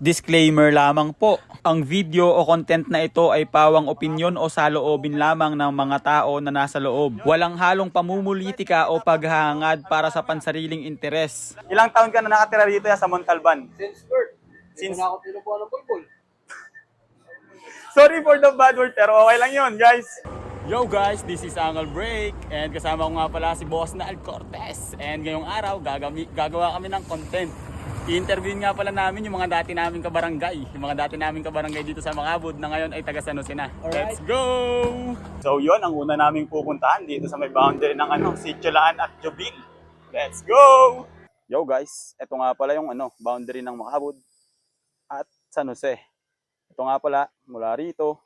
Disclaimer lamang po, ang video o content na ito ay pawang opinyon o saloobin lamang ng mga tao na nasa loob. Walang halong pamumulitika o paghahangad para sa pansariling interes. Ilang taon ka na nakatira dito sa Montalban? Since birth. Since- Hindi na ako pinubuhan ng bulbul. Sorry for the bad word, pero okay lang yun, guys. Yo guys, this is Angle Break and kasama ko nga pala si Boss na Al Cortez. And ngayong araw, gagawa kami ng content. I-interview nga pala namin yung mga dati naming kabarangay. Yung mga dati naming kabarangay dito sa Macabud na ngayon ay taga San Jose na. Let's go! So yun, ang una naming pupuntahan dito sa may boundary ng Sitiolaan at Jobil. Let's go! Yo guys, ito nga pala yung boundary ng Macabud at San Jose. Ito nga pala, mula rito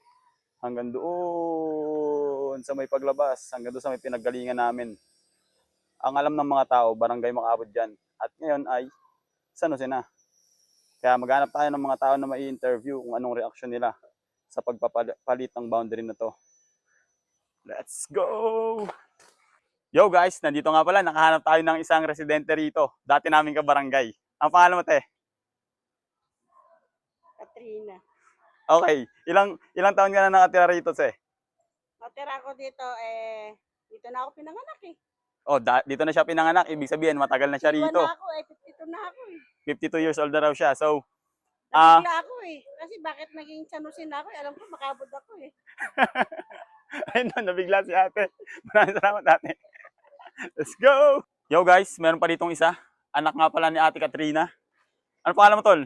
hanggang doon sa may paglabas, hanggang doon sa may pinaggalingan namin. Ang alam ng mga tao, Barangay Macabud dyan. At ngayon ay San Jose na. Kaya maghanap tayo ng mga tao na mai-interview kung anong reaksyon nila sa pagpapalit ng boundary na to. Let's go! Yo guys, nandito nga pala, nakahanap tayo ng isang residente rito. Dati naming kabarangay. Ang pangalan mo, te? Katrina. Okay, ilang taon ka na nakatira rito, te? Natira ko dito, dito na ako pinanganak eh. Oh, dito na siya pinanganak. Ibig sabihin, matagal na siya Iwan rito. na ako 52 na ako eh. 52 years old na raw siya. So, Nabigla ako eh. Kasi bakit naging sanusin ako eh. Alam ko makabod ako eh. ayun na, nabigla si ate. Maraming salamat, ate. Let's go! Yo guys, meron pa ditong isa. Anak nga pala ni Ate Katrina. Ano pangalan mo, tol?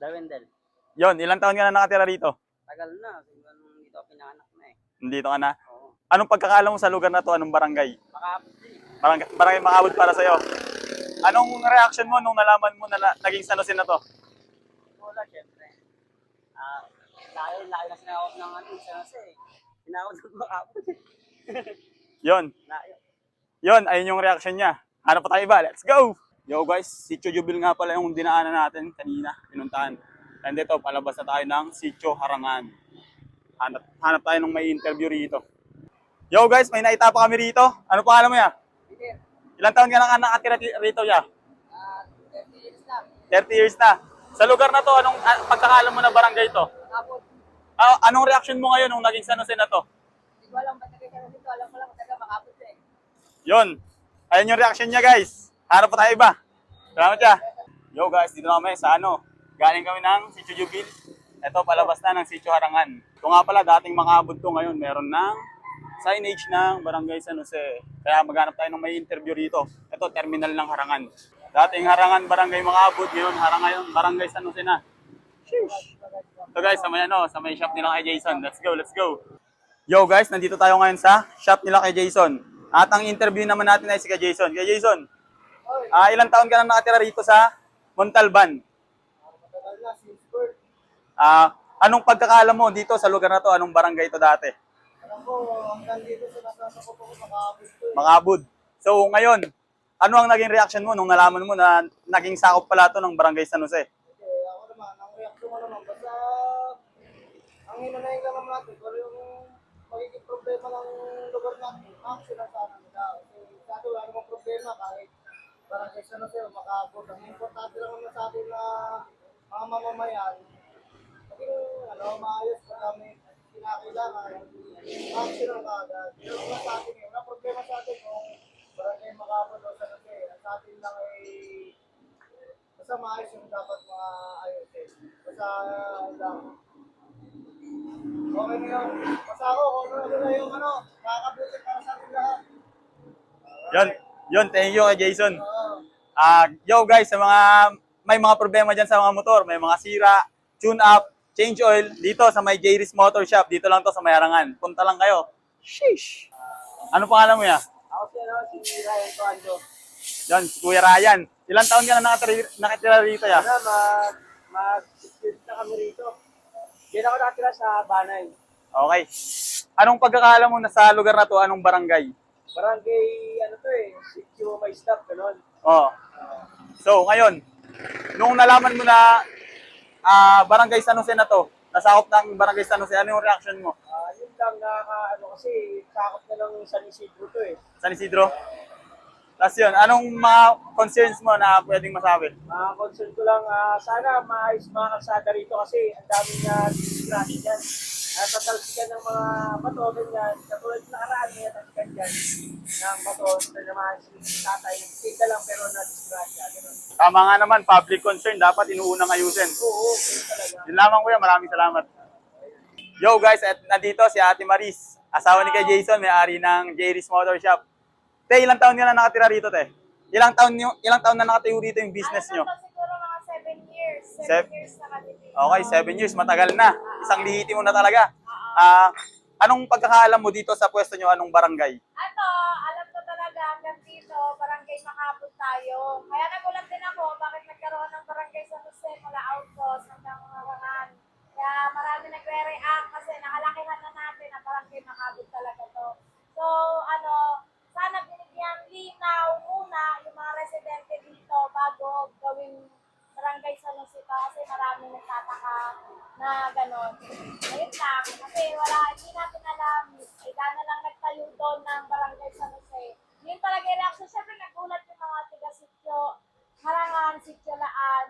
Dawendel. Yon, ilang taon ka na nakatira rito? Tagal na. Siguro nung dito ako pinanganak na eh. Nandito ka na. Oo. Anong pagkakaalam mo sa lugar na to? Anong barangay? Makapit eh. Barangay Macabud para sa'yo. Anong reaction mo nung nalaman mo na naging San Jose na to? Wala, syempre. Laki na sinakot ng San Jose eh. Sinakot ng makapit eh. Yon. Layo. Yon, ayun yung reaction niya. Hanap pa tayo iba. Let's go! Yo guys, Sitio Jubil nga pala yung dinaanan natin kanina. Pinuntahan. And ito, palabas na tayo ng Sitio Harangan. Hanap tayo ng may interview rito. Yo guys, may naitapa kami rito. Ano pangalan mo ya? Peter, Ilang taon ka na nakatira rito ya? 30 years na. 30 years na. Sa lugar na to, anong pagkakaalam mo na barangay to? Makapit. Anong reaction mo ngayon nung naging San Jose na to? Hindi ko alam ba't nagkakaroon dito. Alam ko lang taga makapit eh. Yon. Ayun yung reaction niya guys. Hanap pa tayo iba. Salamat siya. Yo guys, dito na kami sa galing kami ng Sitio Jubil. Ito, palabas na ng Sitio Harangan. Ito nga pala, dating Macabud to, ngayon meron ng signage ng Barangay San Jose. Kaya maghanap tayo ng may interview rito. Ito, terminal ng Harangan. Dating Harangan, Barangay Macabud. Ngayon, Harangan, Barangay San Jose na. Sheesh. So guys, sa may shop nila kay Jason. Let's go, let's go. Yo guys, nandito tayo ngayon sa shop nila kay Jason. At ang interview naman natin ay si kay Jason. Kay Jason, ilang taon ka na nakatira rito sa Montalban? Matagal na, since birth. Anong pagkakaalam mo dito sa lugar na to? Anong barangay ito dati? Alam ko, hanggang dito sa nasasakop ako makapit ko eh. Macabud. So ngayon, ano ang naging reaction mo nung nalaman mo na naging sakop pala to ng Barangay San Jose? Okay, ako naman, ang reaction ko naman, basta ang hinanayin lang naman natin, pero yung magiging problema ng lugar natin, action na sana nila. Kasi sa atin, wala namang problema kahit parang sa San Jose o Macabud. Ang importante lang naman sa atin na mga mamamayan, maging maayos pag kami kinakailangan, action lang kaagad. Pero naman sa atin, wala problema sa atin kung barangay Macabud o San Jose. Sa atin lang ay basta maayos yung dapat mga ayusin. Basta lang. Okay na yun. Basta ako, kung ano na yung nakakabuti para sa atin lahat. Yun, thank you kay Jason. Oo. Yo guys, sa may mga problema dyan sa mga motor, may mga sira, tune up, change oil, dito sa may Jayris Motor Shop, dito lang to sa may Harangan. Punta lang kayo. Sheesh! Ano pangalan mo ya? Ako si Ryan Toando. Yan, Kuya Ryan. Ilang taon ka na nakatira rito ya? Mag-6 na kami rito. Diyan ako nakatira sa Banay. Okay. Anong pagkakaalam mo na sa lugar na to? Anong barangay? Barangay, Sitio May Stop, gano'n. Oh. So, ngayon, nung nalaman mo na Barangay San Jose na to, nasakop ng Barangay San Jose, ano yung reaction mo? Yun lang, kasi sakop na ng San Isidro to eh. San Isidro? Tapos yun, anong mga concerns mo na pwedeng masabi? Concern ko lang, sana maayos mga kalsada rito kasi ang daming disgrasya dyan. Tatalsikan ng mga bato, ganyan. Katulad na nakaraan, may natalsikan dyan ng bato na naman si tatay. Tika lang pero na-disgrasya. Ganun. Tama nga naman, public concern, dapat inuunang ayusin. Oo, ganun talaga. Yun lamang kuya, maraming salamat. Yo guys, at nandito si Ate Maris, asawa ni kay Jason, may-ari ng Jerry's Motor Shop. Te, ilang taon ka na nakatira rito, te? Ilang taon na nakatayo rito yung business nyo? Ano to, siguro mga 7 years. 7 Sep- years na kami dito. Okay, 7 years, matagal na. Isang lihiti mo na talaga. Anong pagkakaalam mo dito sa pwesto nyo? Anong barangay? Ato, alam ko talaga hanggang dito, barangay Makabot tayo. Kaya nagulat din ako, bakit nagkaroon ng barangay San Jose mula outpost hanggang Marangan. Kaya marami nagre-react kasi nakalakihan na natin na barangay Makabot talaga to. So, sana binigyan linaw muna yung mga residente dito bago gawing barangay San Jose kasi marami nagtataka na gano'n. Ayun lang, kasi hindi natin alam, ika na lang nagtayo doon ng barangay San Jose. Yun talaga yung reaction. Siyempre nagulat yung mga tiga-sityo, Harangan, Sityo Laan,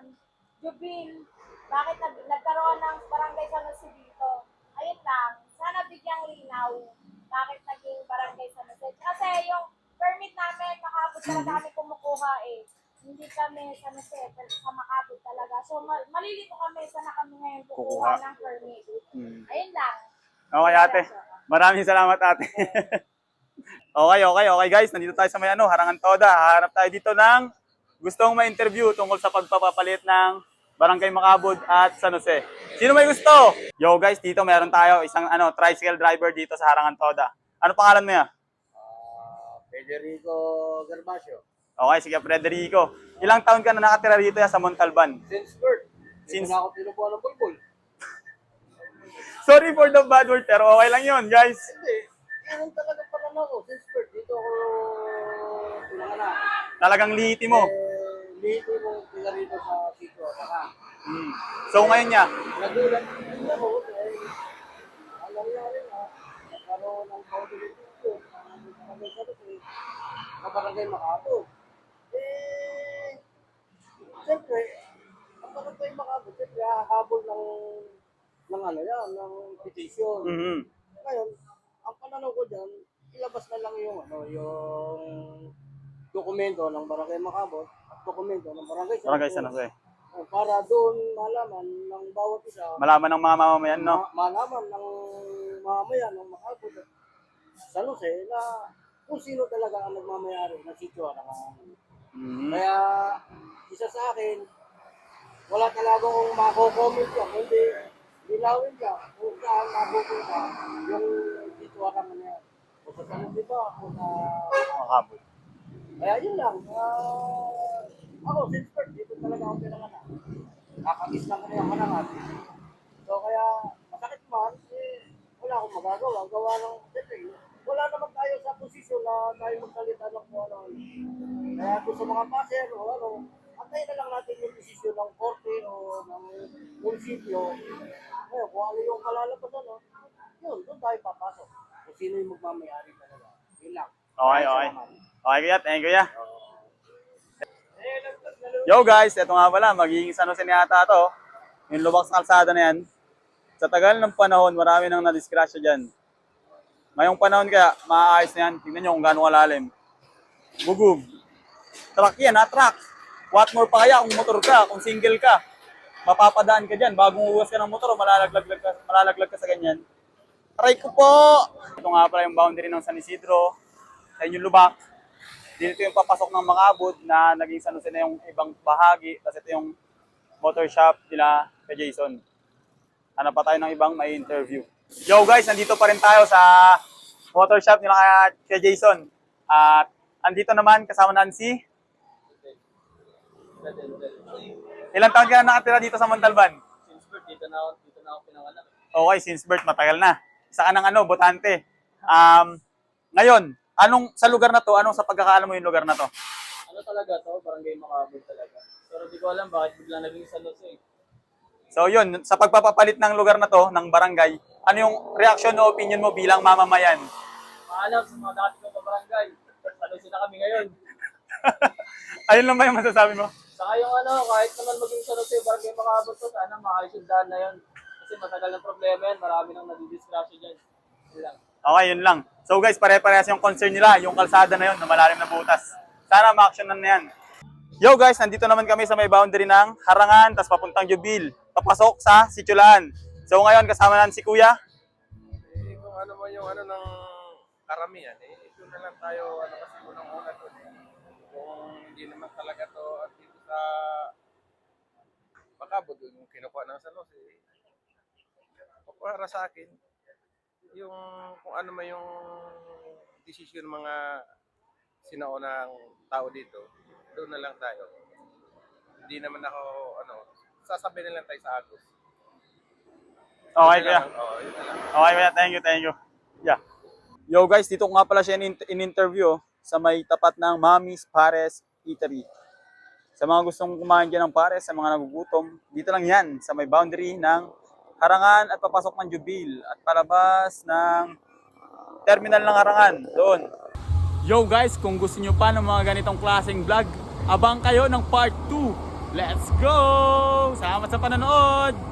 Jubil, bakit nagkaroon ng barangay San Jose dito. Ayun lang, sana bigyang linaw bakit naging barangay San Jose. Kasi yung permit namin, Makabot talaga kami kumukuha eh. Hindi kami San Jose, sa Makabot talaga. So malilito kami, sana kami ngayon kukuha ng permit. Ayun lang. Okay, ate. Maraming salamat, ate. Okay guys, nandito tayo sa may Harangan Toda. Hahanap tayo dito ng gustong ma-interview tungkol sa pagpapapalit ng Barangay Makabud at San Jose. Sino may gusto? Yo guys, dito meron tayo isang tricycle driver dito sa Harangan Toda. Ano pangalan mo ya? Federico Gervasio. Okay, sige Frederico. Ilang taon ka na nakatira dito sa Montalban? Since birth. Since- Hindi na ako pinupuha ng bulbul. Sorry for the bad word, pero okay lang yun, guys. Hindi. Ganun talaga pala na ako. Since birth. Dito ako pinanganak. Talagang lihiti mo. Dito mo pila rito sa sitio. So ngayon niya, Nagulat din ako. Alam niya rin nagkaroon ng boundary dito. Sa barangay Makabot. Siyempre, ang barangay Makabot, siyempre, hahabol ng ng petition. Ngayon, ang pananaw ko dyan, ilabas na lang yung dokumento ng Barangay Makabot at dokumento ng Barangay San Jose. Para doon malaman ng bawat isa, Malaman ng mga mamamayan, no? malaman ng mamamayan ng Makabot at San Jose na kung sino talaga ang nagmamayari ng sityo Harangan. Kaya, isa sa akin, wala talaga akong mako-comment ka, kundi dilawin ka kung saan mapupunta yung sityo Harangan na yan. O sa San Jose ba, o sa Makabud. Kaya yun lang. Ako, since birth, dito talaga ako pinanganak. Kakamiss lang kami ang manangat. So kaya, masakit man, wala akong magagawa. Gawa ng, siyempre, wala naman tayo sa posisyon na tayo magsalita ng kung ano. Kaya kung sa mga paser o antayin na lang natin yung desisyon ng korte o ng munisipyo. Ngayon, kung ano yung kalalabasan, yun, doon tayo papasok. Kung sino yung magmamayari talaga. Yun lang. Okay. Okay, kuya. Thank you, kuya. Yo guys, eto nga pala, magiging San Jose na yata ito. Yung lubak sa kalsada na yan. Sa tagal ng panahon, marami nang nadiskrasya dyan. Ngayong panahon kaya, maaayos na yan. Tingnan nyo kung gaano kalalim. Bugog. Truck yan, truck. What more pa kaya kung motor ka, kung single ka. Mapapadaan ka dyan. Bagong uwas ka ng motor, malalaglag ka sa ganyan. Aray ko po! Ito nga pala yung boundary ng San Isidro. Sa inyong lubak. Dito yung papasok ng Makabud na naging San Jose na yung ibang bahagi. Tapos ito yung motor shop nila kay Jason. Hanap pa tayo ng ibang may interview. Yo guys, nandito pa rin tayo sa motor shop nila kay Jason. At andito naman kasama natin si... Ilang taon ka na nakatira dito sa Montalban? Since birth, dito na ako pinanganak. Okay, since birth, matagal na. Isa ka ng botante. Ngayon, sa lugar na to, anong sa pagkakaalam mo yung lugar na to? Ano talaga to? Barangay Makabot talaga. Pero di ko alam bakit biglang naging San Jose. So yun, sa pagpapapalit ng lugar na to, ng barangay, ano yung reaction o opinion mo bilang mamamayan? Maalam sa mga dati ko sa barangay. San Jose na kami ngayon. Ayun lang ba yung masasabi mo? Saka yung kahit naman maging sunod sa barangay makaabot to, sana maayos yung daan na yun. Kasi matagal ng problema yan, marami nang nadidisgrasya dyan. Yun lang. Okay, yun lang. So guys, pare-parehas yung concern nila, yung kalsada na yun, na malalim na butas. Sana ma-actionan na yan. Yo guys, nandito naman kami sa may boundary ng Harangan, tas papuntang Jubil. Papasok sa Sitiolaan. So ngayon, kasama natin si Kuya. Kung ano man yung ng karamihan, ito na lang tayo, kasi unang-una doon. Kung hindi naman talaga to at dito sa Macabo doon, yung kinukuha ng San Jose, para sa akin, yung kung ano man yung desisyon ng mga sinaunang tao dito, doon na lang tayo. Hindi naman ako, sasabihin na lang tayo sa Agos. Okay, Yun na Kuya. lang, oo, yun na lang. Okay, Kuya. Thank you. Yeah. Yo guys, dito ko nga pala siya in-interview sa may tapat ng Mami's Pares Eatery. Sa mga gustong kumain dyan ng pares, sa mga nagugutom, dito lang yan, sa may boundary ng Harangan at papasok ng Jubil at palabas ng terminal ng Harangan, doon. Yo guys, kung gusto nyo pa ng mga ganitong klaseng vlog, abang kayo ng part 2. Let's go! Salamat sa panonood!